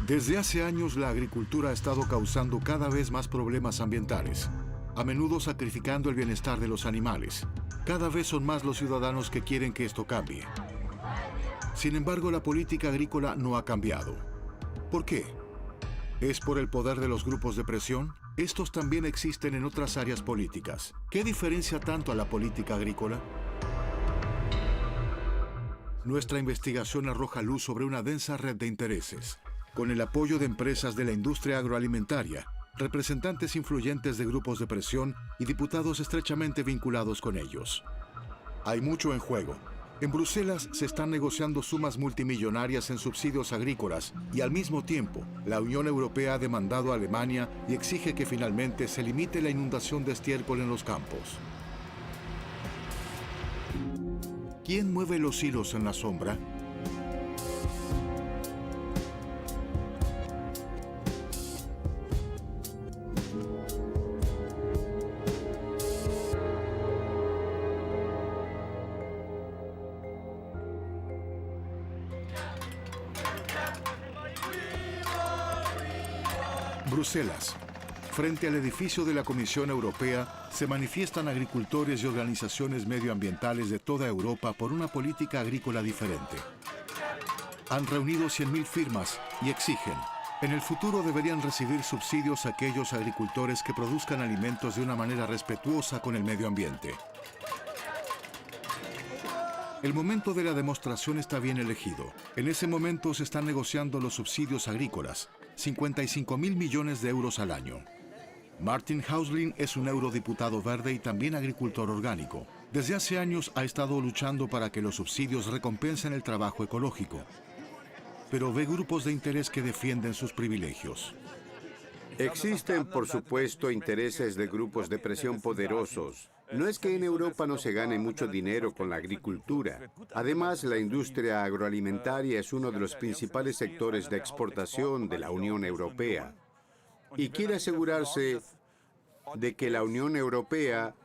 Desde hace años la agricultura ha estado causando cada vez más problemas ambientales, a menudo sacrificando el bienestar de los animales. Cada vez son más los ciudadanos que quieren que esto cambie. Sin embargo, la política agrícola no ha cambiado. ¿Por qué? ¿Es por el poder de los grupos de presión? Estos también existen en otras áreas políticas. ¿Qué diferencia tanto a la política agrícola? Nuestra investigación arroja luz sobre una densa red de intereses, con el apoyo de empresas de la industria agroalimentaria, representantes influyentes de grupos de presión y diputados estrechamente vinculados con ellos. Hay mucho en juego. En Bruselas se están negociando sumas multimillonarias en subsidios agrícolas y al mismo tiempo la Unión Europea ha demandado a Alemania y exige que finalmente se limite la inundación de estiércol en los campos. ¿Quién mueve los hilos en la sombra? Bruselas. Frente al edificio de la Comisión Europea, se manifiestan agricultores y organizaciones medioambientales de toda Europa por una política agrícola diferente. Han reunido 100.000 firmas y exigen: en el futuro deberían recibir subsidios aquellos agricultores que produzcan alimentos de una manera respetuosa con el medio ambiente. El momento de la demostración está bien elegido. En ese momento se están negociando los subsidios agrícolas, 55.000 millones de euros al año. Martin Häusling es un eurodiputado verde y también agricultor orgánico. Desde hace años ha estado luchando para que los subsidios recompensen el trabajo ecológico, pero ve grupos de interés que defienden sus privilegios. Existen, por supuesto, intereses de grupos de presión poderosos. No es que en Europa no se gane mucho dinero con la agricultura. Además, la industria agroalimentaria es uno de los principales sectores de exportación de la Unión Europea. Y quiere asegurarse de que la Unión Europea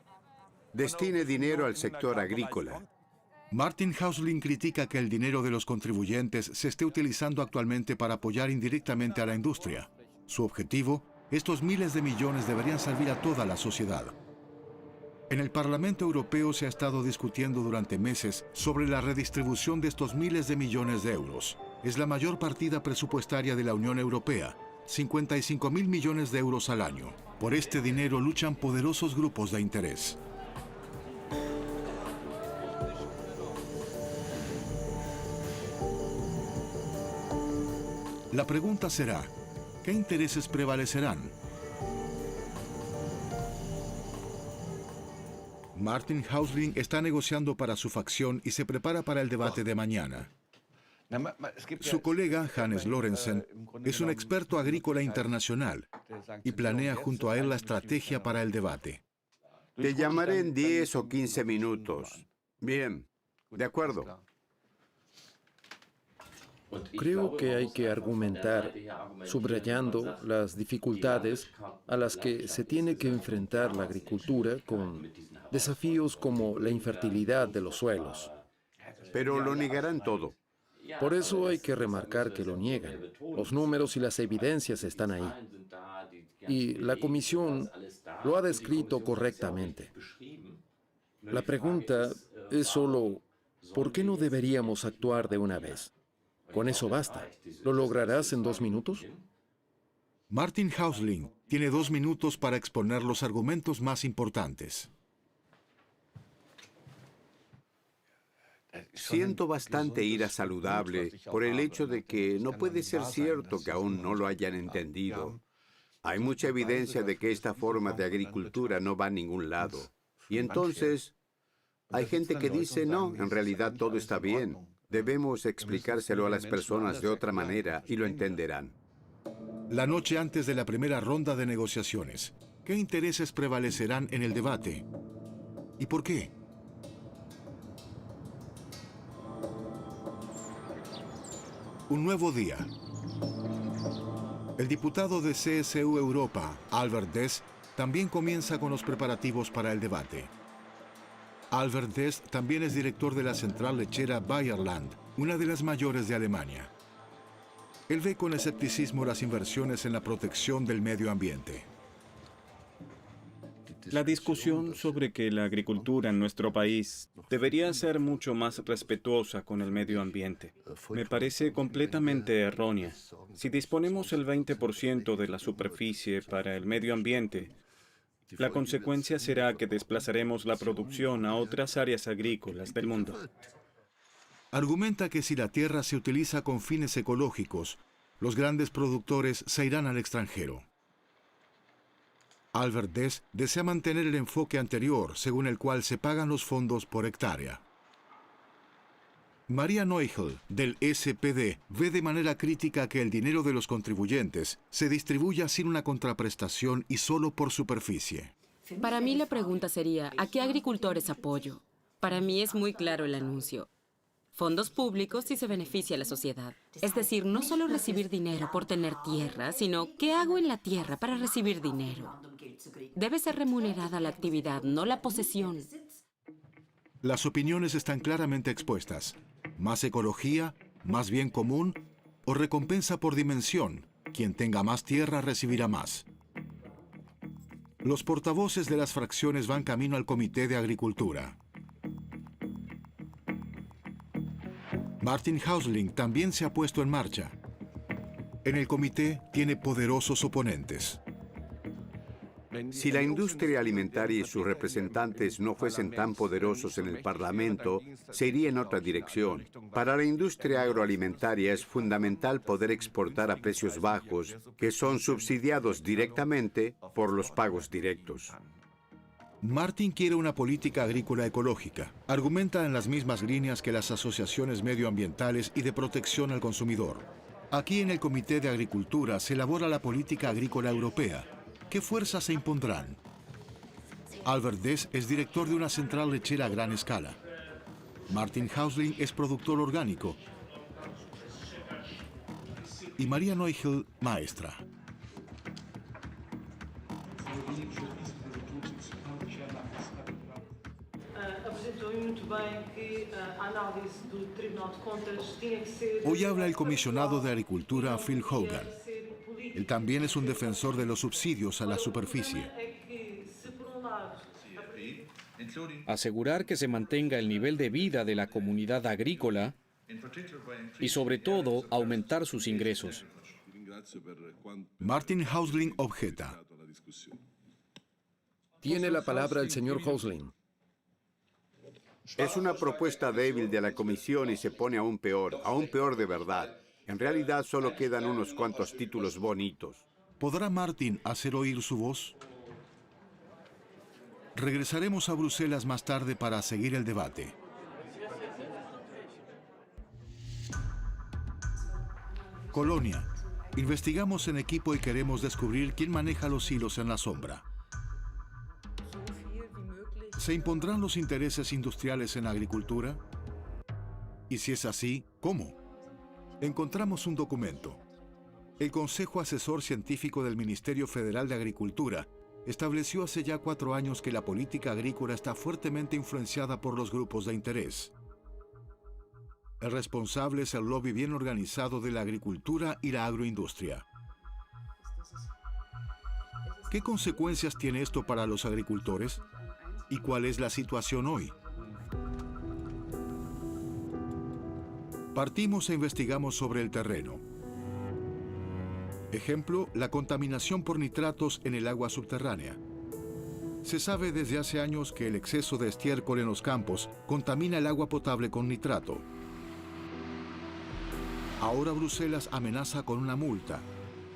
destine dinero al sector agrícola. Martin Häusling critica que el dinero de los contribuyentes se esté utilizando actualmente para apoyar indirectamente a la industria. Su objetivo: estos miles de millones deberían servir a toda la sociedad. En el Parlamento Europeo se ha estado discutiendo durante meses sobre la redistribución de estos miles de millones de euros. Es la mayor partida presupuestaria de la Unión Europea, 55.000 millones de euros al año. Por este dinero luchan poderosos grupos de interés. La pregunta será: ¿qué intereses prevalecerán? Martin Häusling está negociando para su facción y se prepara para el debate de mañana. Su colega, Hannes Lorentzen, es un experto agrícola internacional y planea junto a él la estrategia para el debate. Te llamaré en 10 o 15 minutos. Bien, de acuerdo. Creo que hay que argumentar, subrayando las dificultades a las que se tiene que enfrentar la agricultura con desafíos como la infertilidad de los suelos. Pero lo negarán todo. Por eso hay que remarcar que lo niegan. Los números y las evidencias están ahí. Y la Comisión lo ha descrito correctamente. La pregunta es solo: ¿por qué no deberíamos actuar de una vez? Con eso basta. ¿Lo lograrás en 2 minutos? Martin Häusling tiene 2 minutos para exponer los argumentos más importantes. Siento bastante ira saludable por el hecho de que no puede ser cierto que aún no lo hayan entendido. Hay mucha evidencia de que esta forma de agricultura no va a ningún lado. Y entonces, hay gente que dice: no, en realidad todo está bien. Debemos explicárselo a las personas de otra manera y lo entenderán. La noche antes de la primera ronda de negociaciones, ¿qué intereses prevalecerán en el debate? ¿Y por qué? Un nuevo día. El diputado de CSU Europa, Albert Deß, también comienza con los preparativos para el debate. Albert Deß también es director de la central lechera Bayerland, una de las mayores de Alemania. Él ve con escepticismo las inversiones en la protección del medio ambiente. La discusión sobre que la agricultura en nuestro país debería ser mucho más respetuosa con el medio ambiente me parece completamente errónea. Si disponemos el 20% de la superficie para el medio ambiente, la consecuencia será que desplazaremos la producción a otras áreas agrícolas del mundo. Argumenta que si la tierra se utiliza con fines ecológicos, los grandes productores se irán al extranjero. Albert Deß desea mantener el enfoque anterior, según el cual se pagan los fondos por hectárea. María Neuchel, del SPD, ve de manera crítica que el dinero de los contribuyentes se distribuya sin una contraprestación y solo por superficie. Para mí la pregunta sería, ¿a qué agricultores apoyo? Para mí es muy claro el anuncio. Fondos públicos si se beneficia a la sociedad. Es decir, no solo recibir dinero por tener tierra, sino ¿qué hago en la tierra para recibir dinero? Debe ser remunerada la actividad, no la posesión. Las opiniones están claramente expuestas. Más ecología, más bien común o recompensa por dimensión. Quien tenga más tierra recibirá más. Los portavoces de las fracciones van camino al Comité de Agricultura. Martin Häusling también se ha puesto en marcha. En el comité tiene poderosos oponentes. Si la industria alimentaria y sus representantes no fuesen tan poderosos en el Parlamento, se iría en otra dirección. Para la industria agroalimentaria es fundamental poder exportar a precios bajos, que son subsidiados directamente por los pagos directos. Martin quiere una política agrícola ecológica. Argumenta en las mismas líneas que las asociaciones medioambientales y de protección al consumidor. Aquí en el Comité de Agricultura se elabora la política agrícola europea. ¿Qué fuerzas se impondrán? Albert Deß es director de una central lechera a gran escala. Martin Häusling es productor orgánico. Y María Neuchel, maestra. Hoy habla el comisionado de Agricultura, Phil Hogan. Él también es un defensor de los subsidios a la superficie. Asegurar que se mantenga el nivel de vida de la comunidad agrícola y, sobre todo, aumentar sus ingresos. Martin Häusling objeta. Tiene la palabra el señor Häusling. Es una propuesta débil de la Comisión y se pone aún peor de verdad. En realidad solo quedan unos cuantos títulos bonitos. ¿Podrá Martin hacer oír su voz? Regresaremos a Bruselas más tarde para seguir el debate. Colonia. Investigamos en equipo y queremos descubrir quién maneja los hilos en la sombra. ¿Se impondrán los intereses industriales en la agricultura? Y si es así, ¿cómo? Encontramos un documento. El Consejo Asesor Científico del Ministerio Federal de Agricultura estableció hace ya 4 años que la política agrícola está fuertemente influenciada por los grupos de interés. El responsable es el lobby bien organizado de la agricultura y la agroindustria. ¿Qué consecuencias tiene esto para los agricultores? ¿Y cuál es la situación hoy? Partimos e investigamos sobre el terreno. Ejemplo, la contaminación por nitratos en el agua subterránea. Se sabe desde hace años que el exceso de estiércol en los campos contamina el agua potable con nitrato. Ahora Bruselas amenaza con una multa,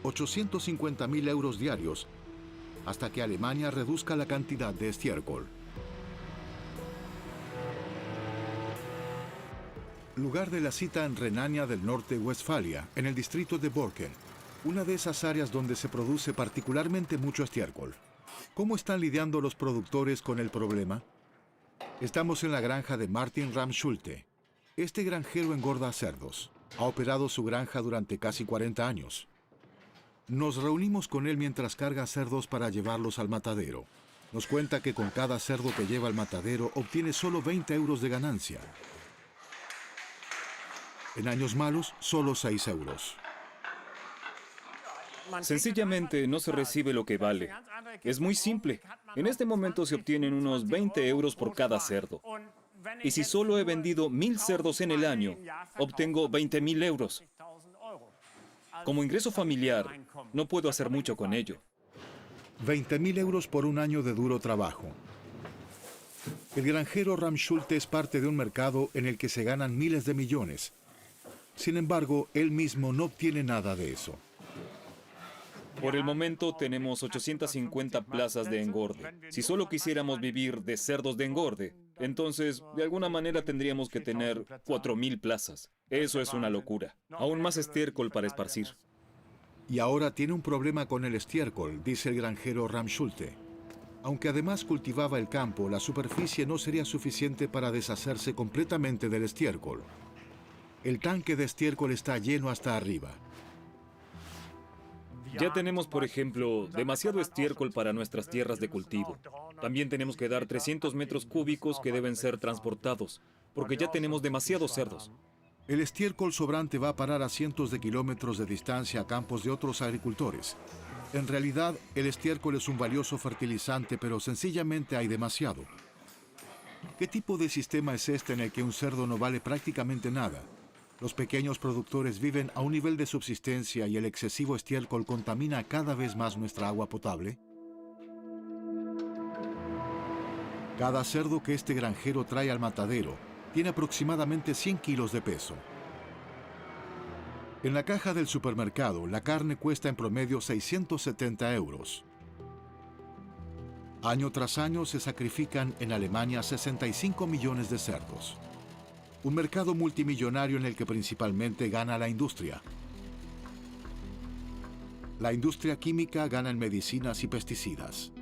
850.000 euros diarios, hasta que Alemania reduzca la cantidad de estiércol. Lugar de la cita en Renania del Norte-Westfalia, en el distrito de Borken, una de esas áreas donde se produce particularmente mucho estiércol. ¿Cómo están lidiando los productores con el problema? Estamos en la granja de Martin Ramschulte. Este granjero engorda cerdos. Ha operado su granja durante casi 40 años. Nos reunimos con él mientras carga cerdos para llevarlos al matadero. Nos cuenta que con cada cerdo que lleva al matadero obtiene solo 20 euros de ganancia. En años malos, solo 6 euros. Sencillamente no se recibe lo que vale. Es muy simple. En este momento se obtienen unos 20 euros por cada cerdo. Y si solo he vendido 1.000 cerdos en el año, obtengo 20.000 euros. Como ingreso familiar, no puedo hacer mucho con ello. 20.000 euros por un año de duro trabajo. El granjero Ram Schulte es parte de un mercado en el que se ganan miles de millones. Sin embargo, él mismo no obtiene nada de eso. Por el momento tenemos 850 plazas de engorde. Si solo quisiéramos vivir de cerdos de engorde, entonces de alguna manera tendríamos que tener 4.000 plazas. Eso es una locura. Aún más estiércol para esparcir. Y ahora tiene un problema con el estiércol, dice el granjero Ram Schulte. Aunque además cultivaba el campo, la superficie no sería suficiente para deshacerse completamente del estiércol. El tanque de estiércol está lleno hasta arriba. Ya tenemos, por ejemplo, demasiado estiércol para nuestras tierras de cultivo. También tenemos que dar 300 metros cúbicos que deben ser transportados, porque ya tenemos demasiados cerdos. El estiércol sobrante va a parar a cientos de kilómetros de distancia a campos de otros agricultores. En realidad, el estiércol es un valioso fertilizante, pero sencillamente hay demasiado. ¿Qué tipo de sistema es este en el que un cerdo no vale prácticamente nada? Los pequeños productores viven a un nivel de subsistencia y el excesivo estiércol contamina cada vez más nuestra agua potable. Cada cerdo que este granjero trae al matadero tiene aproximadamente 100 kilos de peso. En la caja del supermercado, la carne cuesta en promedio 670 euros. Año tras año se sacrifican en Alemania 65 millones de cerdos. Un mercado multimillonario en el que principalmente gana la industria. La industria química gana en medicinas y pesticidas.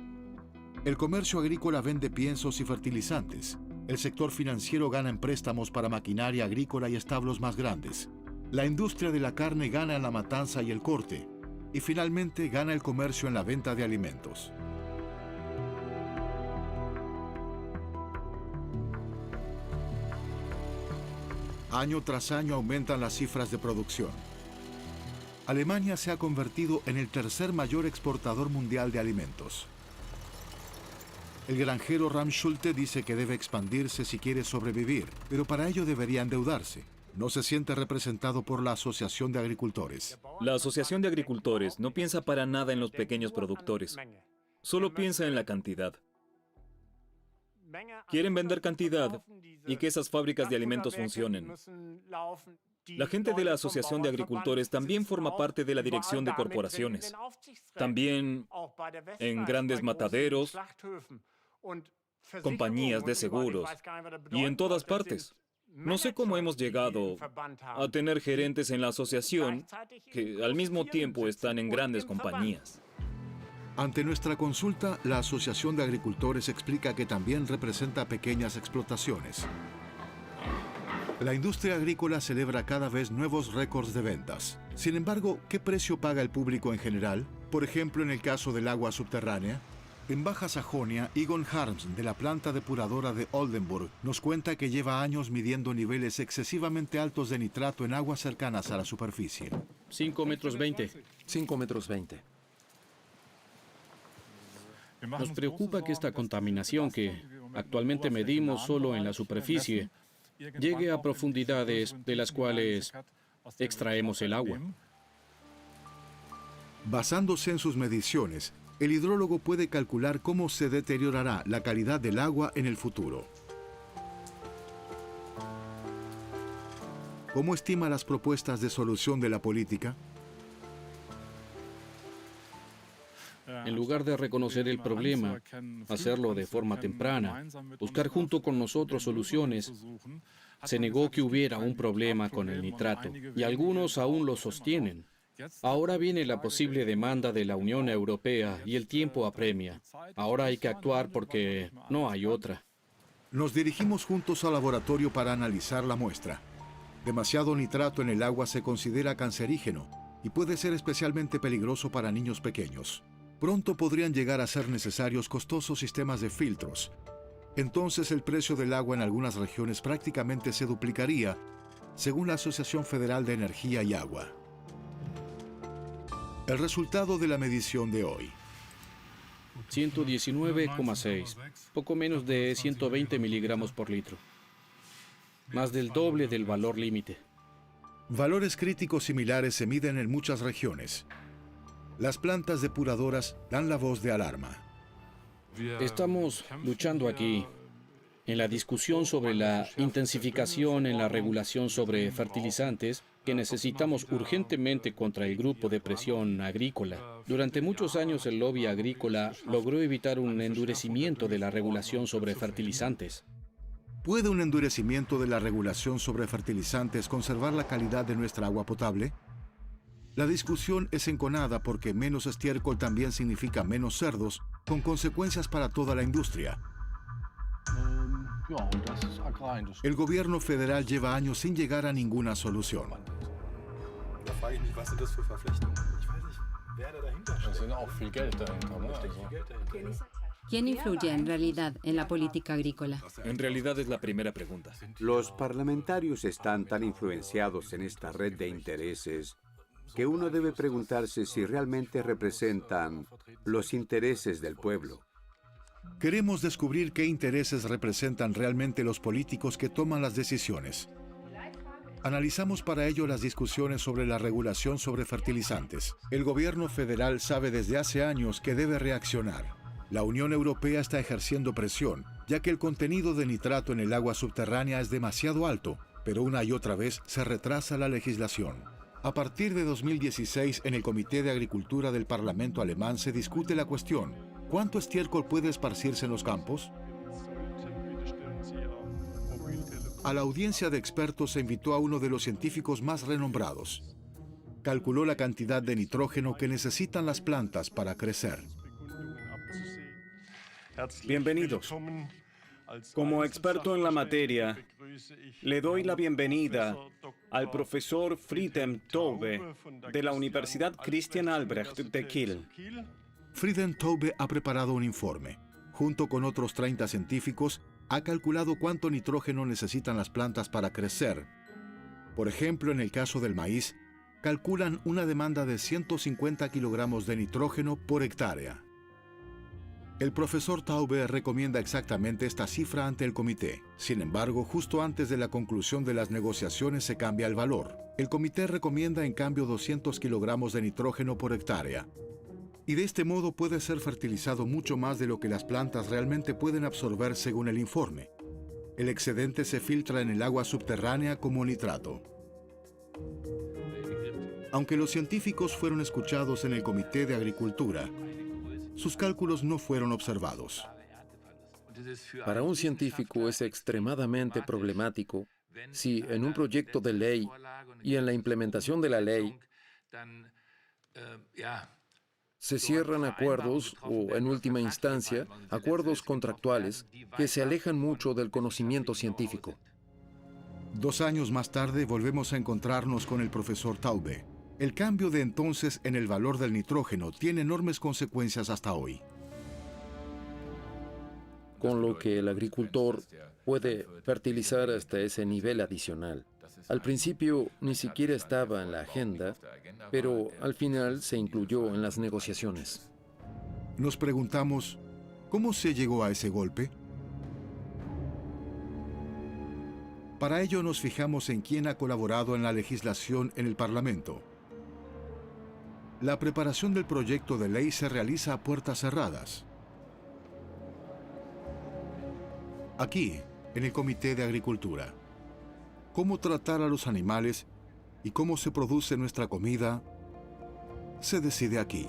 El comercio agrícola vende piensos y fertilizantes. El sector financiero gana en préstamos para maquinaria agrícola y establos más grandes. La industria de la carne gana en la matanza y el corte. Y finalmente gana el comercio en la venta de alimentos. Año tras año aumentan las cifras de producción. Alemania se ha convertido en el tercer mayor exportador mundial de alimentos. El granjero Ram Schulte dice que debe expandirse si quiere sobrevivir, pero para ello debería endeudarse. No se siente representado por la Asociación de Agricultores. La Asociación de Agricultores no piensa para nada en los pequeños productores. Solo piensa en la cantidad. Quieren vender cantidad y que esas fábricas de alimentos funcionen. La gente de la Asociación de Agricultores también forma parte de la dirección de corporaciones. También en grandes mataderos, compañías de seguros y en todas partes. No sé cómo hemos llegado a tener gerentes en la asociación que al mismo tiempo están en grandes compañías. Ante nuestra consulta, la Asociación de Agricultores explica que también representa pequeñas explotaciones. La industria agrícola celebra cada vez nuevos récords de ventas. Sin embargo, ¿qué precio paga el público en general? Por ejemplo, en el caso del agua subterránea. En Baja Sajonia, Egon Harms, de la planta depuradora de Oldenburg, nos cuenta que lleva años midiendo niveles excesivamente altos de nitrato en aguas cercanas a la superficie. 5 metros 20. 5 metros 20. Nos preocupa que esta contaminación que actualmente medimos solo en la superficie llegue a profundidades de las cuales extraemos el agua. Basándose en sus mediciones, el hidrólogo puede calcular cómo se deteriorará la calidad del agua en el futuro. ¿Cómo estima las propuestas de solución de la política? En lugar de reconocer el problema, hacerlo de forma temprana, buscar junto con nosotros soluciones, se negó que hubiera un problema con el nitrato, y algunos aún lo sostienen. Ahora viene la posible demanda de la Unión Europea y el tiempo apremia. Ahora hay que actuar porque no hay otra. Nos dirigimos juntos al laboratorio para analizar la muestra. Demasiado nitrato en el agua se considera cancerígeno y puede ser especialmente peligroso para niños pequeños. Pronto podrían llegar a ser necesarios costosos sistemas de filtros. Entonces el precio del agua en algunas regiones prácticamente se duplicaría, según la Asociación Federal de Energía y Agua. El resultado de la medición de hoy. 119,6, poco menos de 120 miligramos por litro. Más del doble del valor límite. Valores críticos similares se miden en muchas regiones. Las plantas depuradoras dan la voz de alarma. Estamos luchando aquí en la discusión sobre la intensificación en la regulación sobre fertilizantes que necesitamos urgentemente contra el grupo de presión agrícola. Durante muchos años el lobby agrícola logró evitar un endurecimiento de la regulación sobre fertilizantes. ¿Puede un endurecimiento de la regulación sobre fertilizantes conservar la calidad de nuestra agua potable? La discusión es enconada porque menos estiércol también significa menos cerdos, con consecuencias para toda la industria. El gobierno federal lleva años sin llegar a ninguna solución. ¿Quién influye en realidad en la política agrícola? En realidad es la primera pregunta. Los parlamentarios están tan influenciados en esta red de intereses que uno debe preguntarse si realmente representan los intereses del pueblo. Queremos descubrir qué intereses representan realmente los políticos que toman las decisiones. Analizamos para ello las discusiones sobre la regulación sobre fertilizantes. El gobierno federal sabe desde hace años que debe reaccionar. La Unión Europea está ejerciendo presión, ya que el contenido de nitrato en el agua subterránea es demasiado alto, pero una y otra vez se retrasa la legislación. A partir de 2016, en el Comité de Agricultura del Parlamento alemán se discute la cuestión: ¿cuánto estiércol puede esparcirse en los campos? A la audiencia de expertos se invitó a uno de los científicos más renombrados. Calculó la cantidad de nitrógeno que necesitan las plantas para crecer. Bienvenidos. Como experto en la materia, le doy la bienvenida al profesor Frieden Taube de la Universidad Christian Albrecht de Kiel. Frieden Taube ha preparado un informe. Junto con otros 30 científicos, ha calculado cuánto nitrógeno necesitan las plantas para crecer. Por ejemplo, en el caso del maíz, calculan una demanda de 150 kilogramos de nitrógeno por hectárea. El profesor Taube recomienda exactamente esta cifra ante el comité. Sin embargo, justo antes de la conclusión de las negociaciones se cambia el valor. El comité recomienda en cambio 200 kilogramos de nitrógeno por hectárea. Y de este modo puede ser fertilizado mucho más de lo que las plantas realmente pueden absorber según el informe. El excedente se filtra en el agua subterránea como nitrato. Aunque los científicos fueron escuchados en el Comité de Agricultura, sus cálculos no fueron observados. Para un científico es extremadamente problemático si en un proyecto de ley y en la implementación de la ley se cierran acuerdos o, en última instancia, acuerdos contractuales que se alejan mucho del conocimiento científico. 2 años más tarde volvemos a encontrarnos con el profesor Taube. El cambio de entonces en el valor del nitrógeno tiene enormes consecuencias hasta hoy. Con lo que el agricultor puede fertilizar hasta ese nivel adicional. Al principio ni siquiera estaba en la agenda, pero al final se incluyó en las negociaciones. Nos preguntamos, ¿cómo se llegó a ese golpe? Para ello nos fijamos en quién ha colaborado en la legislación en el Parlamento. La preparación del proyecto de ley se realiza a puertas cerradas. Aquí, en el Comité de Agricultura. Cómo tratar a los animales y cómo se produce nuestra comida se decide aquí.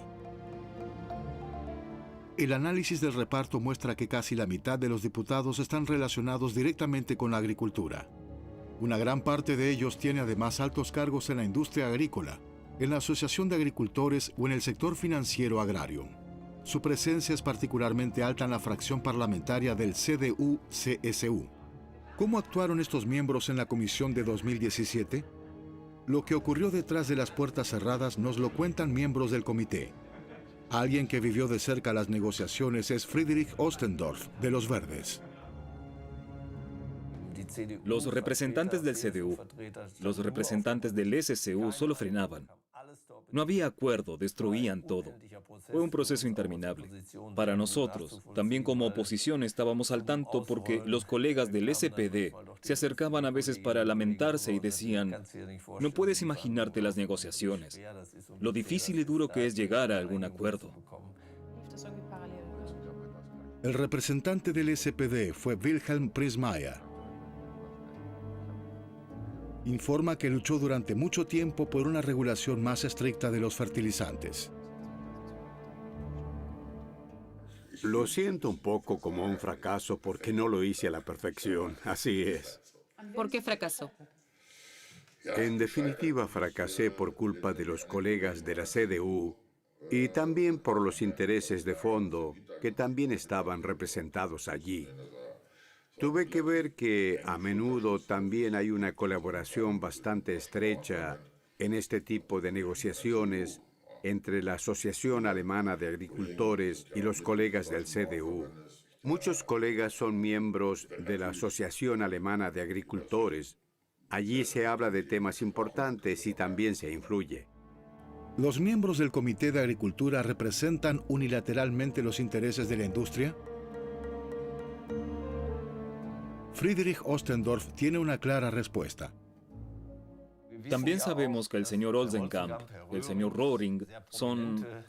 El análisis del reparto muestra que casi la mitad de los diputados están relacionados directamente con la agricultura. Una gran parte de ellos tiene además altos cargos en la industria agrícola, en la Asociación de Agricultores o en el sector financiero agrario. Su presencia es particularmente alta en la fracción parlamentaria del CDU-CSU. ¿Cómo actuaron estos miembros en la comisión de 2017? Lo que ocurrió detrás de las puertas cerradas nos lo cuentan miembros del comité. Alguien que vivió de cerca las negociaciones es Friedrich Ostendorf, de los Verdes. Los representantes del CDU, los representantes del SCU solo frenaban. No había acuerdo, destruían todo. Fue un proceso interminable. Para nosotros, también como oposición, estábamos al tanto porque los colegas del SPD se acercaban a veces para lamentarse y decían, no puedes imaginarte las negociaciones, lo difícil y duro que es llegar a algún acuerdo. El representante del SPD fue Wilhelm Prismeier. Informa que luchó durante mucho tiempo por una regulación más estricta de los fertilizantes. Lo siento un poco como un fracaso porque no lo hice a la perfección. Así es. ¿Por qué fracasó? En definitiva, fracasé por culpa de los colegas de la CDU y también por los intereses de fondo que también estaban representados allí. Tuve que ver que a menudo también hay una colaboración bastante estrecha en este tipo de negociaciones entre la Asociación Alemana de Agricultores y los colegas del CDU. Muchos colegas son miembros de la Asociación Alemana de Agricultores. Allí se habla de temas importantes y también se influye. ¿Los miembros del Comité de Agricultura representan unilateralmente los intereses de la industria? Friedrich Ostendorf tiene una clara respuesta. También sabemos que el señor Olsenkamp, el señor Rohring,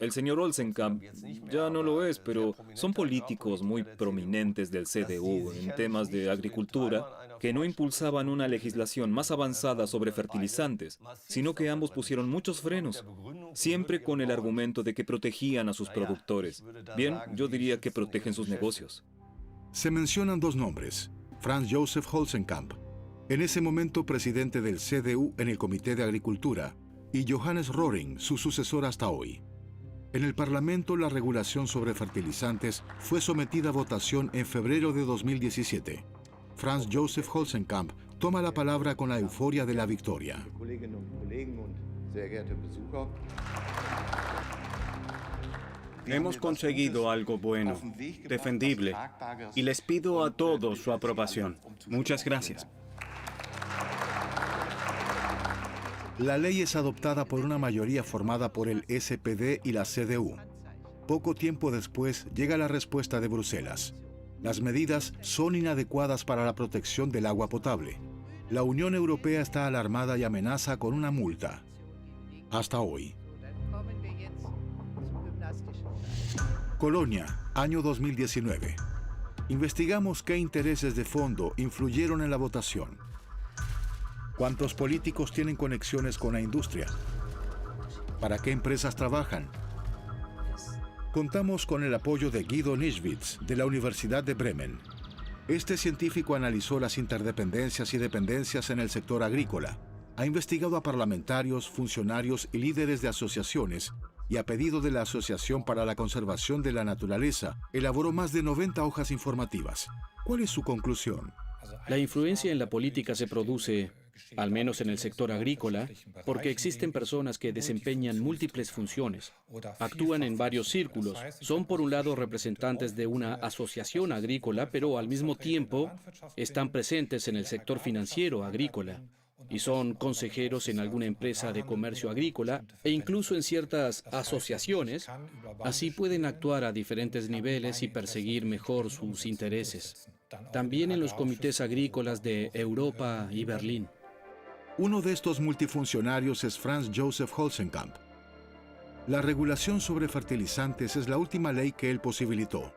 el señor Olsenkamp ya no lo es, pero son políticos muy prominentes del CDU en temas de agricultura que no impulsaban una legislación más avanzada sobre fertilizantes, sino que ambos pusieron muchos frenos, siempre con el argumento de que protegían a sus productores. Bien, yo diría que protegen sus negocios. Se mencionan dos nombres: Franz Josef Olsenkamp, en ese momento presidente del CDU en el Comité de Agricultura, y Johannes Rohring, su sucesor hasta hoy. En el Parlamento, la regulación sobre fertilizantes fue sometida a votación en febrero de 2017. Franz Josef Olsenkamp toma la palabra con la euforia de la victoria. Hemos conseguido algo bueno, defendible, y les pido a todos su aprobación. Muchas gracias. La ley es adoptada por una mayoría formada por el SPD y la CDU. Poco tiempo después llega la respuesta de Bruselas. Las medidas son inadecuadas para la protección del agua potable. La Unión Europea está alarmada y amenaza con una multa. Hasta hoy. Colonia, año 2019. Investigamos qué intereses de fondo influyeron en la votación. ¿Cuántos políticos tienen conexiones con la industria? ¿Para qué empresas trabajan? Contamos con el apoyo de Guido Nischwitz, de la Universidad de Bremen. Este científico analizó las interdependencias y dependencias en el sector agrícola. Ha investigado a parlamentarios, funcionarios y líderes de asociaciones y a pedido de la Asociación para la Conservación de la Naturaleza, elaboró más de 90 hojas informativas. ¿Cuál es su conclusión? La influencia en la política se produce, al menos en el sector agrícola, porque existen personas que desempeñan múltiples funciones, actúan en varios círculos, son por un lado representantes de una asociación agrícola, pero al mismo tiempo están presentes en el sector financiero agrícola, y son consejeros en alguna empresa de comercio agrícola e incluso en ciertas asociaciones. Así pueden actuar a diferentes niveles y perseguir mejor sus intereses. También en los comités agrícolas de Europa y Berlín. Uno de estos multifuncionarios es Franz Josef Olsenkamp. La regulación sobre fertilizantes es la última ley que él posibilitó.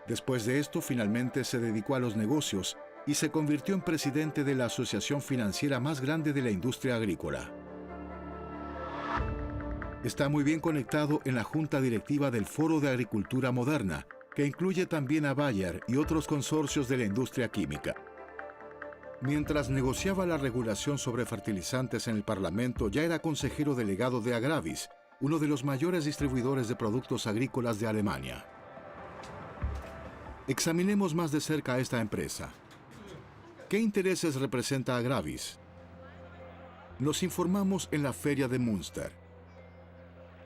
Después de esto, finalmente se dedicó a los negocios y se convirtió en presidente de la asociación financiera más grande de la industria agrícola. Está muy bien conectado en la junta directiva del Foro de Agricultura Moderna, que incluye también a Bayer y otros consorcios de la industria química. Mientras negociaba la regulación sobre fertilizantes en el Parlamento, ya era consejero delegado de Agravis, uno de los mayores distribuidores de productos agrícolas de Alemania. Examinemos más de cerca a esta empresa. ¿Qué intereses representa Agravis? Nos informamos en la feria de Münster.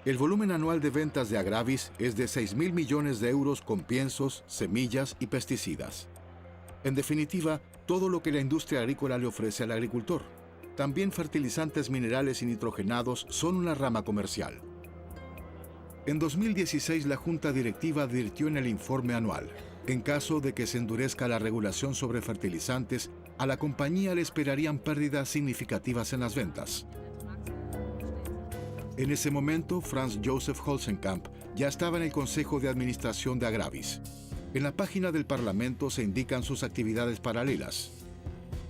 El volumen anual de ventas de Agravis es de 6.000 millones de euros con piensos, semillas y pesticidas. En definitiva, todo lo que la industria agrícola le ofrece al agricultor. También fertilizantes minerales y nitrogenados son una rama comercial. En 2016, la Junta Directiva advirtió en el informe anual: en caso de que se endurezca la regulación sobre fertilizantes, a la compañía le esperarían pérdidas significativas en las ventas. En ese momento, Franz Josef Holzenkamp ya estaba en el Consejo de Administración de Agravis. En la página del Parlamento se indican sus actividades paralelas.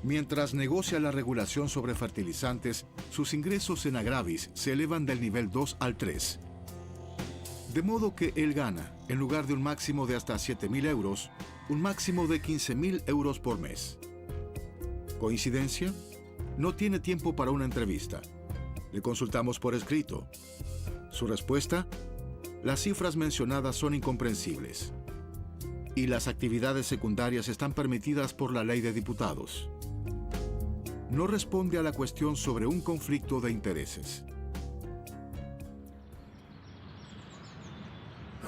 Mientras negocia la regulación sobre fertilizantes, sus ingresos en Agravis se elevan del nivel 2 al 3. De modo que él gana, en lugar de un máximo de hasta 7.000 euros, un máximo de 15.000 euros por mes. ¿Coincidencia? No tiene tiempo para una entrevista. Le consultamos por escrito. Su respuesta: las cifras mencionadas son incomprensibles. Y las actividades secundarias están permitidas por la ley de diputados. No responde a la cuestión sobre un conflicto de intereses.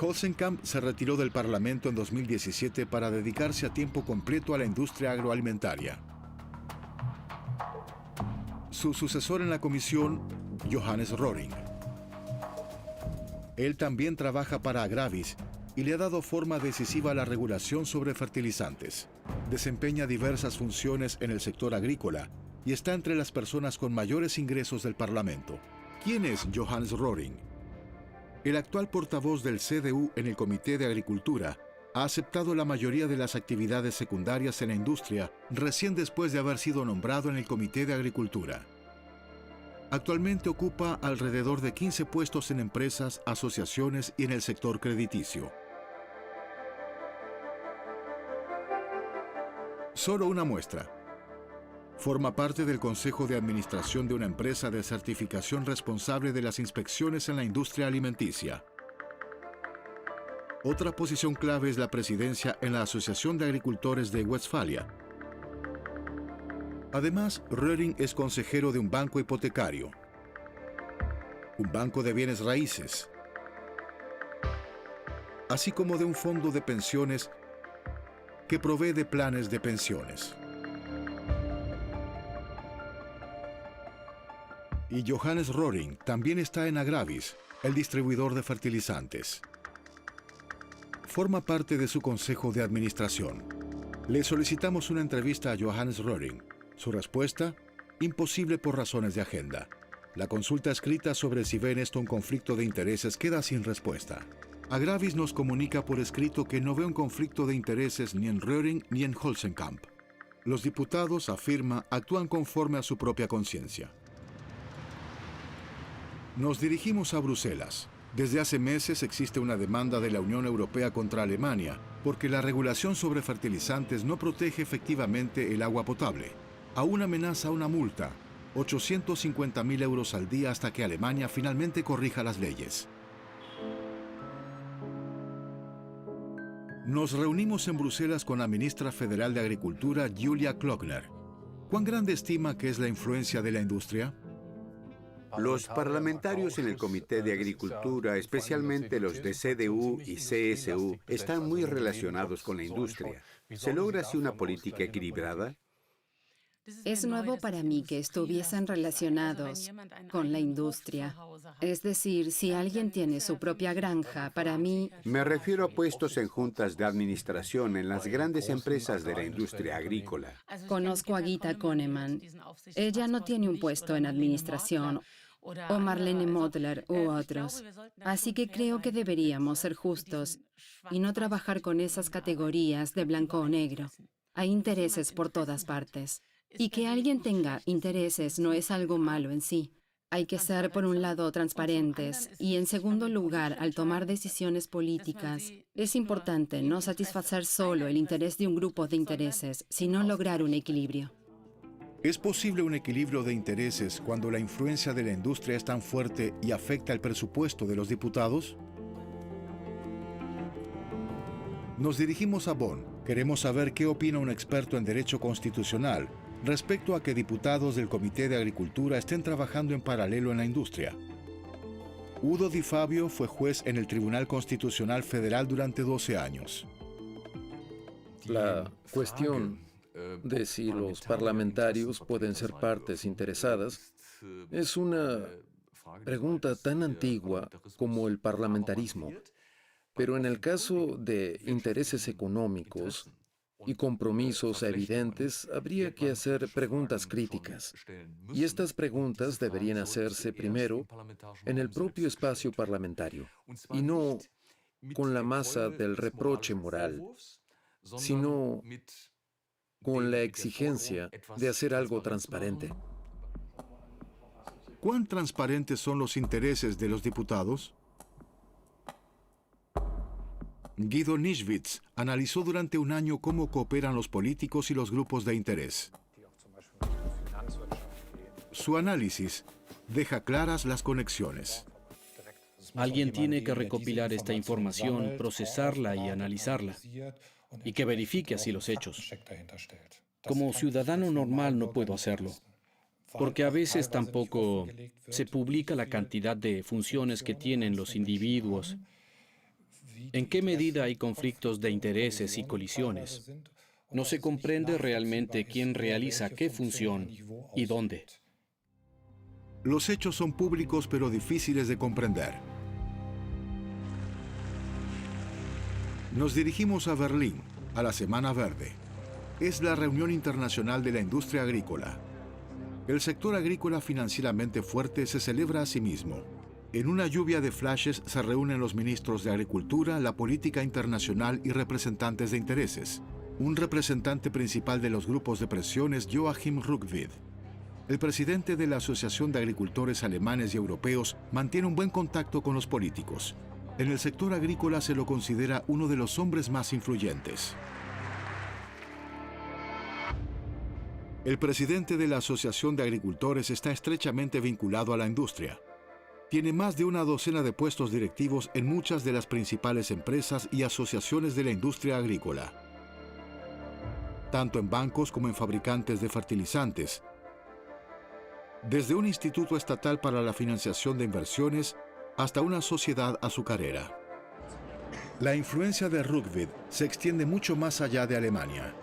Holzenkamp se retiró del Parlamento en 2017 para dedicarse a tiempo completo a la industria agroalimentaria. Su sucesor en la comisión, Johannes Röhring. Él también trabaja para Agravis y le ha dado forma decisiva a la regulación sobre fertilizantes. Desempeña diversas funciones en el sector agrícola y está entre las personas con mayores ingresos del Parlamento. ¿Quién es Johannes Röhring? El actual portavoz del CDU en el Comité de Agricultura ha aceptado la mayoría de las actividades secundarias en la industria recién después de haber sido nombrado en el Comité de Agricultura. Actualmente ocupa alrededor de 15 puestos en empresas, asociaciones y en el sector crediticio. Solo una muestra. Forma parte del Consejo de Administración de una empresa de certificación responsable de las inspecciones en la industria alimenticia. Otra posición clave es la presidencia en la Asociación de Agricultores de Westfalia. Además, Röhring es consejero de un banco hipotecario, un banco de bienes raíces, así como de un fondo de pensiones que provee de planes de pensiones. Y Johannes Röhring también está en Agravis, el distribuidor de fertilizantes. Forma parte de su consejo de administración. Le solicitamos una entrevista a Johannes Röhring. Su respuesta: imposible por razones de agenda. La consulta escrita sobre si ve en esto un conflicto de intereses queda sin respuesta. Agravis nos comunica por escrito que no ve un conflicto de intereses ni en Röhring ni en Holzenkamp. Los diputados, afirma, actúan conforme a su propia conciencia. Nos dirigimos a Bruselas. Desde hace meses existe una demanda de la Unión Europea contra Alemania porque la regulación sobre fertilizantes no protege efectivamente el agua potable. Aún amenaza una multa, 850.000 euros al día hasta que Alemania finalmente corrija las leyes. Nos reunimos en Bruselas con la ministra federal de Agricultura, Julia Klöckner. ¿Cuán grande estima que es la influencia de la industria? Los parlamentarios en el Comité de Agricultura, especialmente los de CDU y CSU, están muy relacionados con la industria. ¿Se logra así una política equilibrada? Es nuevo para mí que estuviesen relacionados con la industria. Es decir, si alguien tiene su propia granja, para mí... Me refiero a puestos en juntas de administración en las grandes empresas de la industria agrícola. Conozco a Gita Koneman. Ella no tiene un puesto en administración, o Marlene Modler u otros. Así que creo que deberíamos ser justos y no trabajar con esas categorías de blanco o negro. Hay intereses por todas partes. Y que alguien tenga intereses no es algo malo en sí. Hay que ser, por un lado, transparentes y, en segundo lugar, al tomar decisiones políticas, es importante no satisfacer solo el interés de un grupo de intereses, sino lograr un equilibrio. ¿Es posible un equilibrio de intereses cuando la influencia de la industria es tan fuerte y afecta el presupuesto de los diputados? Nos dirigimos a Bonn. Queremos saber qué opina un experto en derecho constitucional respecto a que diputados del Comité de Agricultura estén trabajando en paralelo en la industria. Udo Di Fabio fue juez en el Tribunal Constitucional Federal durante 12 años. La cuestión de si los parlamentarios pueden ser partes interesadas es una pregunta tan antigua como el parlamentarismo. Pero en el caso de intereses económicos y compromisos evidentes, habría que hacer preguntas críticas. Y estas preguntas deberían hacerse primero en el propio espacio parlamentario, y no con la masa del reproche moral, sino con la exigencia de hacer algo transparente. ¿Cuán transparentes son los intereses de los diputados? Guido Nischwitz analizó durante un año cómo cooperan los políticos y los grupos de interés. Su análisis deja claras las conexiones. Alguien tiene que recopilar esta información, procesarla y analizarla, y que verifique así los hechos. Como ciudadano normal no puedo hacerlo, porque a veces tampoco se publica la cantidad de funciones que tienen los individuos, en qué medida hay conflictos de intereses y colisiones. No se comprende realmente quién realiza qué función y dónde. Los hechos son públicos pero difíciles de comprender. Nos dirigimos a Berlín, a la Semana Verde. Es la reunión internacional de la industria agrícola. El sector agrícola financieramente fuerte se celebra a sí mismo. En una lluvia de flashes se reúnen los ministros de Agricultura, la política internacional y representantes de intereses. Un representante principal de los grupos de presión es Joachim Rückwid. El presidente de la Asociación de Agricultores Alemanes y Europeos mantiene un buen contacto con los políticos. En el sector agrícola se lo considera uno de los hombres más influyentes. El presidente de la Asociación de Agricultores está estrechamente vinculado a la industria. Tiene más de una docena de puestos directivos en muchas de las principales empresas y asociaciones de la industria agrícola, tanto en bancos como en fabricantes de fertilizantes, desde un instituto estatal para la financiación de inversiones hasta una sociedad azucarera. La influencia de Rückwid se extiende mucho más allá de Alemania.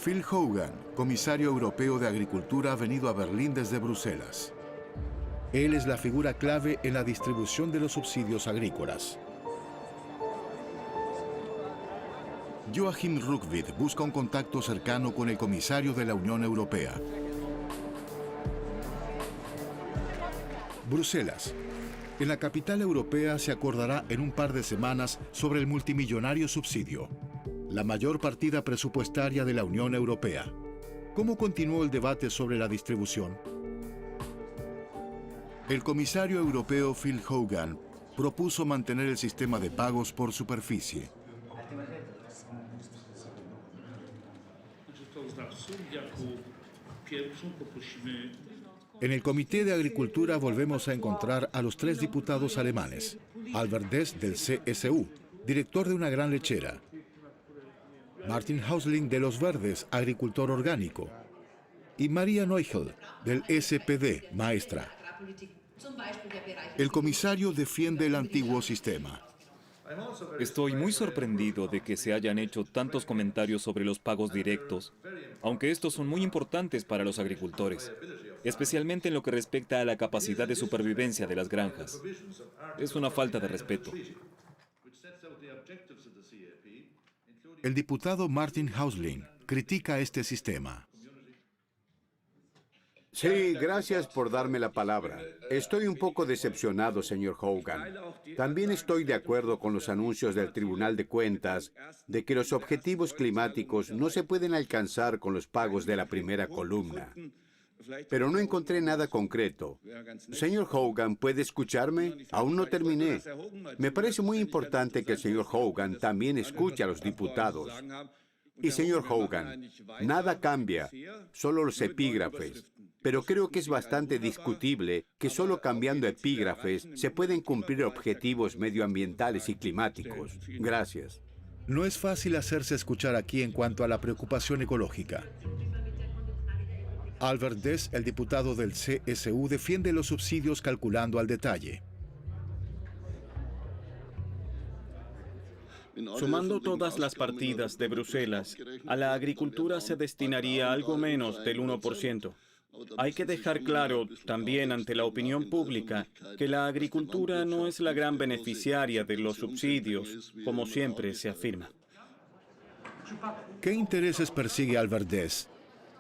Phil Hogan, comisario europeo de Agricultura, ha venido a Berlín desde Bruselas. Él es la figura clave en la distribución de los subsidios agrícolas. Joachim Rückwid busca un contacto cercano con el comisario de la Unión Europea. Bruselas. En la capital europea se acordará en un par de semanas sobre el multimillonario subsidio, la mayor partida presupuestaria de la Unión Europea. ¿Cómo continuó el debate sobre la distribución? El comisario europeo Phil Hogan propuso mantener el sistema de pagos por superficie. En el Comité de Agricultura volvemos a encontrar a los tres diputados alemanes. Albert Dess del CSU, director de una gran lechera. Martin Häusling de los Verdes, agricultor orgánico. Y Maria Neuchel del SPD, maestra. El comisario defiende el antiguo sistema. Estoy muy sorprendido de que se hayan hecho tantos comentarios sobre los pagos directos, aunque estos son muy importantes para los agricultores, especialmente en lo que respecta a la capacidad de supervivencia de las granjas. Es una falta de respeto. El diputado Martin Häusling critica este sistema. Sí, gracias por darme la palabra. Estoy un poco decepcionado, señor Hogan. También estoy de acuerdo con los anuncios del Tribunal de Cuentas de que los objetivos climáticos no se pueden alcanzar con los pagos de la primera columna. Pero no encontré nada concreto. Señor Hogan, ¿puede escucharme? Aún no terminé. Me parece muy importante que el señor Hogan también escuche a los diputados. Y señor Hogan, nada cambia, solo los epígrafes. Pero creo que es bastante discutible que solo cambiando epígrafes se pueden cumplir objetivos medioambientales y climáticos. Gracias. No es fácil hacerse escuchar aquí en cuanto a la preocupación ecológica. Albert Dess, el diputado del CSU, defiende los subsidios calculando al detalle. Sumando todas las partidas de Bruselas, a la agricultura se destinaría algo menos del 1%. Hay que dejar claro también ante la opinión pública que la agricultura no es la gran beneficiaria de los subsidios, como siempre se afirma. ¿Qué intereses persigue Albert Deß?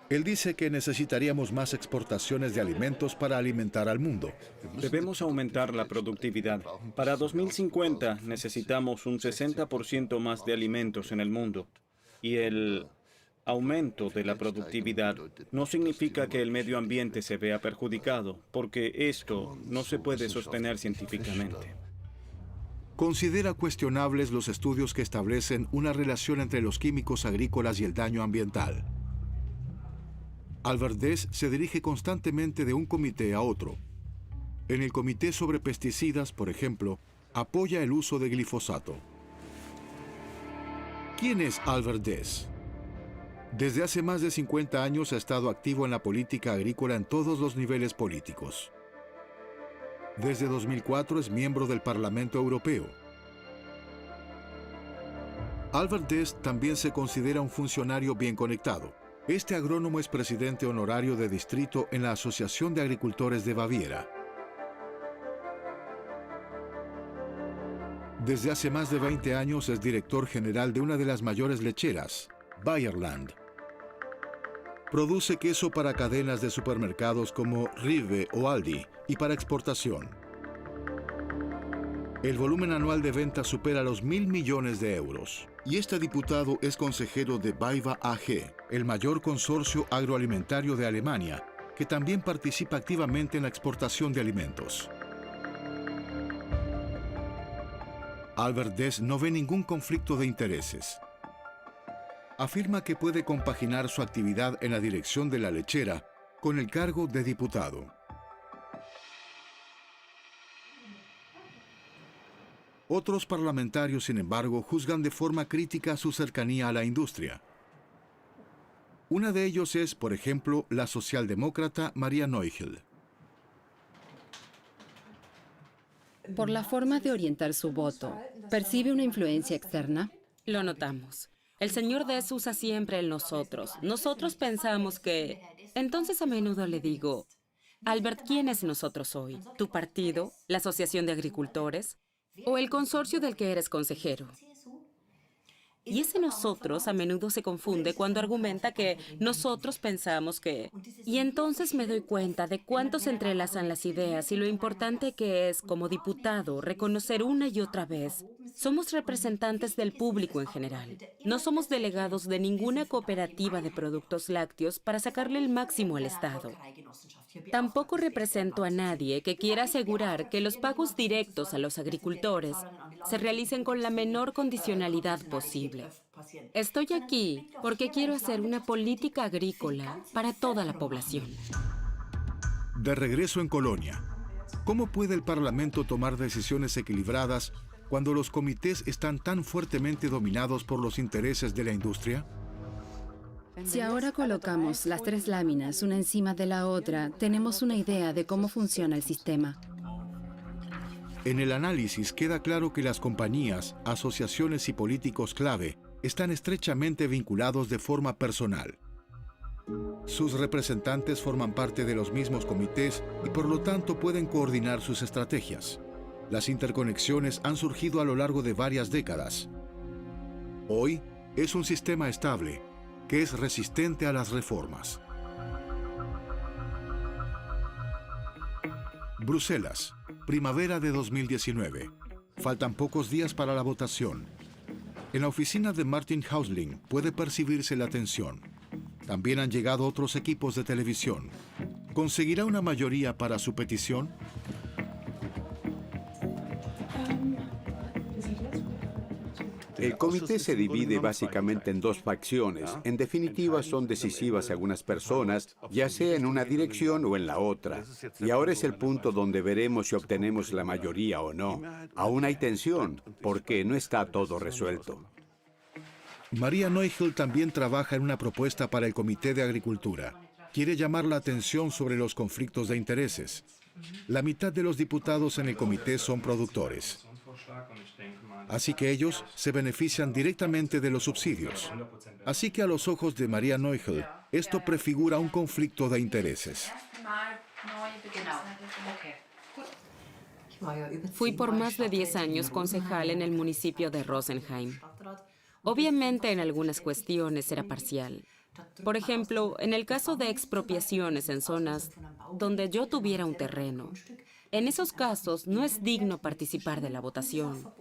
Él dice que necesitaríamos más exportaciones de alimentos para alimentar al mundo. Debemos aumentar la productividad. Para 2050 necesitamos un 60% más de alimentos en el mundo. Y el aumento de la productividad no significa que el medio ambiente se vea perjudicado, porque esto no se puede sostener científicamente. Considera cuestionables los estudios que establecen una relación entre los químicos agrícolas y el daño ambiental. Albert Deß se dirige constantemente de un comité a otro. En el Comité sobre Pesticidas, por ejemplo, apoya el uso de glifosato. ¿Quién es Albert Deß? Desde hace más de 50 años ha estado activo en la política agrícola en todos los niveles políticos. Desde 2004 es miembro del Parlamento Europeo. Albert Deß también se considera un funcionario bien conectado. Este agrónomo es presidente honorario de distrito en la Asociación de Agricultores de Baviera. Desde hace más de 20 años es director general de una de las mayores lecheras, Bayerland. Produce queso para cadenas de supermercados como Rive o Aldi y para exportación. El volumen anual de ventas supera los 1.000 millones de euros. Y este diputado es consejero de BayWa AG, el mayor consorcio agroalimentario de Alemania, que también participa activamente en la exportación de alimentos. Albert Deß no ve ningún conflicto de intereses. Afirma que puede compaginar su actividad en la dirección de la lechera con el cargo de diputado. Otros parlamentarios, sin embargo, juzgan de forma crítica su cercanía a la industria. Una de ellos es, por ejemplo, la socialdemócrata Maria Neugel. Por la forma de orientar su voto, ¿percibe una influencia externa? Lo notamos. El señor Deß usa siempre el nosotros. Nosotros pensamos que... Entonces a menudo le digo, Albert, ¿quién es nosotros hoy? ¿Tu partido? ¿La Asociación de Agricultores? ¿O el consorcio del que eres consejero? Y ese nosotros a menudo se confunde cuando argumenta que nosotros pensamos que... Y entonces me doy cuenta de cuánto se entrelazan las ideas y lo importante que es, como diputado, reconocer una y otra vez. Somos representantes del público en general. No somos delegados de ninguna cooperativa de productos lácteos para sacarle el máximo al Estado. Tampoco represento a nadie que quiera asegurar que los pagos directos a los agricultores se realicen con la menor condicionalidad posible. Estoy aquí porque quiero hacer una política agrícola para toda la población. De regreso en Colonia, ¿cómo puede el Parlamento tomar decisiones equilibradas cuando los comités están tan fuertemente dominados por los intereses de la industria? Si ahora colocamos las tres láminas una encima de la otra, tenemos una idea de cómo funciona el sistema. En el análisis queda claro que las compañías, asociaciones y políticos clave están estrechamente vinculados de forma personal. Sus representantes forman parte de los mismos comités y por lo tanto pueden coordinar sus estrategias. Las interconexiones han surgido a lo largo de varias décadas. Hoy es un sistema estable que es resistente a las reformas. Bruselas, primavera de 2019. Faltan pocos días para la votación. En la oficina de Martin Häusling puede percibirse la tensión. También han llegado otros equipos de televisión. ¿Conseguirá una mayoría para su petición? El comité se divide básicamente en dos facciones. En definitiva, son decisivas algunas personas, ya sea en una dirección o en la otra. Y ahora es el punto donde veremos si obtenemos la mayoría o no. Aún hay tensión, porque no está todo resuelto. Maria Neugel también trabaja en una propuesta para el Comité de Agricultura. Quiere llamar la atención sobre los conflictos de intereses. La mitad de los diputados en el comité son productores. Así que ellos se benefician directamente de los subsidios. Así que a los ojos de María Neuchel, esto prefigura un conflicto de intereses. Fui por más de 10 años concejal en el municipio de Rosenheim. Obviamente en algunas cuestiones era parcial. Por ejemplo, en el caso de expropiaciones en zonas donde yo tuviera un terreno. En esos casos no es digno participar de la votación.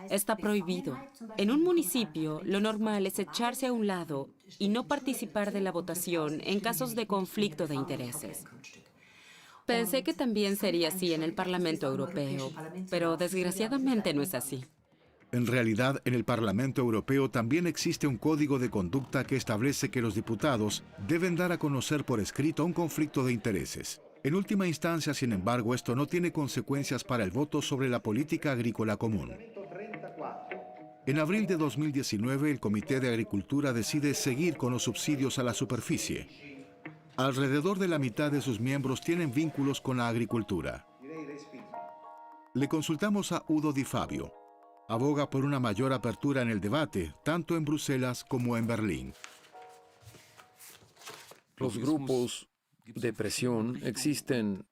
Está prohibido. En un municipio, lo normal es echarse a un lado y no participar de la votación en casos de conflicto de intereses. Pensé que también sería así en el Parlamento Europeo, pero desgraciadamente no es así. En realidad, en el Parlamento Europeo también existe un código de conducta que establece que los diputados deben dar a conocer por escrito un conflicto de intereses. En última instancia, sin embargo, esto no tiene consecuencias para el voto sobre la política agrícola común. En abril de 2019, el Comité de Agricultura decide seguir con los subsidios a la superficie. Alrededor de la mitad de sus miembros tienen vínculos con la agricultura. Le consultamos a Udo Di Fabio. Aboga por una mayor apertura en el debate, tanto en Bruselas como en Berlín. Los grupos de presión existen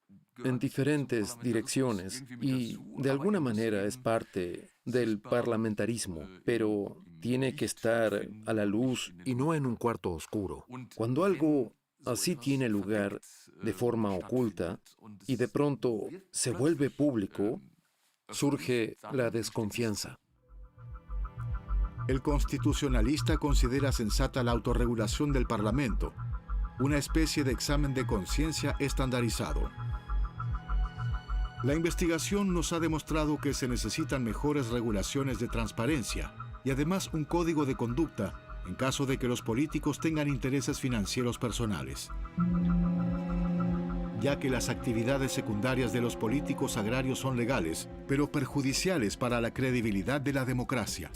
en diferentes direcciones y de alguna manera es parte del parlamentarismo, pero tiene que estar a la luz y no en un cuarto oscuro. Cuando algo así tiene lugar de forma oculta y de pronto se vuelve público, surge la desconfianza. El constitucionalista considera sensata la autorregulación del Parlamento, una especie de examen de conciencia estandarizado. La investigación nos ha demostrado que se necesitan mejores regulaciones de transparencia y además un código de conducta en caso de que los políticos tengan intereses financieros personales, ya que las actividades secundarias de los políticos agrarios son legales, pero perjudiciales para la credibilidad de la democracia.